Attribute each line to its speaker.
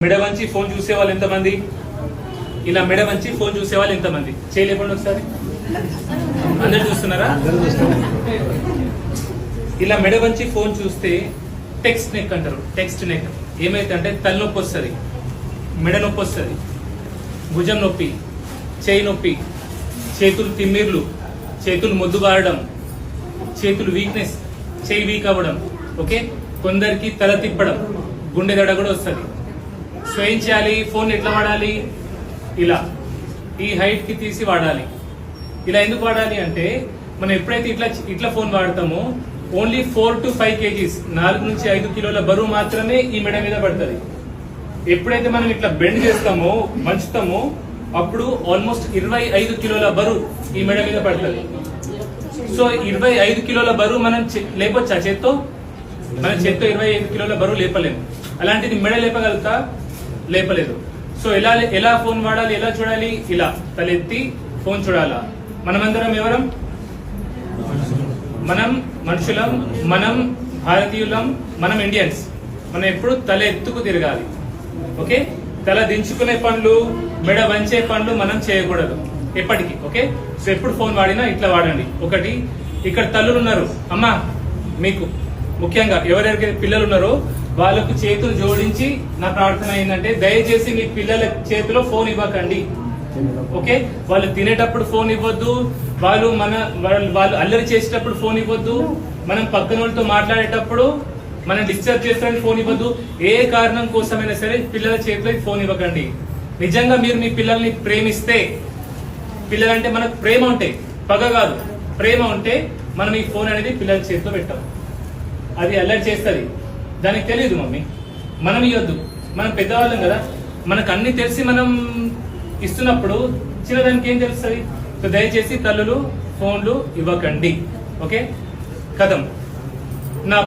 Speaker 1: మెడ వంచి ఫోన్ చూసే వాళ్ళు ఎంతమంది? ఇలా మెడ వంచి ఫోన్ చూసే వాళ్ళు ఎంతమంది? చేయలేకుండా ఒకసారి అందరు చూస్తున్నారా? ఇలా మెడ వంచి ఫోన్ చూస్తే టెక్స్ట్ నెక్ అంటారు. టెక్స్ట్ నెక్ ఏమైతే అంటే తలనొప్పి వస్తుంది, మెడ నొప్పి వస్తుంది, భుజం నొప్పి, చేయి నొప్పి, చేతులు తిమ్మిర్లు, చేతులు మొద్దుబారడం, చేతులు వీక్నెస్, చేయి వీక్ అవ్వడం, ఓకే. కొందరికి తల తిప్పడం, గుండె దడ కూడా వస్తుంది. సో ఏం చేయాలి? ఫోన్ ఎట్లా వాడాలి? ఇలా ఈ హైట్ కి తీసి వాడాలి. ఇలా ఎందుకు వాడాలి అంటే మనం ఎప్పుడైతే ఇట్లా ఫోన్ వాడతామో ఓన్లీ 4 to 5 kgs 4 నుంచి 5 కిలోల బరువు మాత్రమే ఈ మెడ మీద పడుతుంది. ఎప్పుడైతే మనం ఇట్లా బెండ్ చేస్తామో, వంచుతామో, అప్పుడు ఆల్మోస్ట్ 25 కిలోల బరువు ఈ మెడ మీద పడుతుంది. సో 25 కిలోల బరువు మనం లేపొచ్చా? చేత్తో మన చేత్తో 25 కిలోల బరువు లేపలేము. అలాంటిది మెడ లేపగలుగుతా? లేపలేదు. సో ఎలా ఫోన్ వాడాలి, ఎలా చూడాలి? ఇలా తలెత్తి ఫోన్ చూడాలా. మనమందరం ఎవరం? మనం మనుషులం, మనం భారతీయులం, మనం ఇండియన్స్. మనం ఎప్పుడు తల ఎత్తుకు తిరగాలి, ఓకే. తల దించుకునే పనులు, మెడ వంచే పనులు మనం చేయకూడదు ఎప్పటికీ, ఓకే. సో ఎప్పుడు ఫోన్ వాడినా ఇట్లా వాడండి. ఒకటి, ఇక్కడ తల్లులు ఉన్నారు అమ్మా, మీకు ముఖ్యంగా ఎవరెవరికి పిల్లలు ఉన్నారో వాళ్ళకు చేతులు జోడించి నా ప్రార్థన ఏంటంటే దయచేసి మీ పిల్లల చేతిలో ఫోన్ ఇవ్వకండి, ఓకే. వాళ్ళు తినేటప్పుడు ఫోన్ ఇవ్వద్దు, వాళ్ళు అల్లరి చేసేటప్పుడు ఫోన్ ఇవ్వద్దు, మనం పక్కన వాళ్ళతో మాట్లాడేటప్పుడు మనం డిస్టర్బ్ చేస్తారని ఫోన్ ఇవ్వద్దు. ఏ కారణం కోసమైనా సరే పిల్లల చేతిలో ఫోన్ ఇవ్వకండి. నిజంగా మీరు మీ పిల్లల్ని ప్రేమిస్తే, పిల్లలంటే మనకు ప్రేమ ఉంటే, పగ కాదు, ప్రేమ ఉంటే మనం ఈ ఫోన్ అనేది పిల్లల చేతిలో పెట్టాం. అది అల్లరి చేస్తుంది, దానికి తెలియదు మమ్మీ, మనం ఇవ్వద్దు. మనం పెద్దవాళ్ళం కదా, మనకు అన్ని తెలిసి మనం ఇస్తున్నప్పుడు చిన్నదానికి ఏం తెలుస్తుంది? సో దయచేసి తల్లులు ఫోన్లు ఇవ్వకండి, ఓకే. కథం.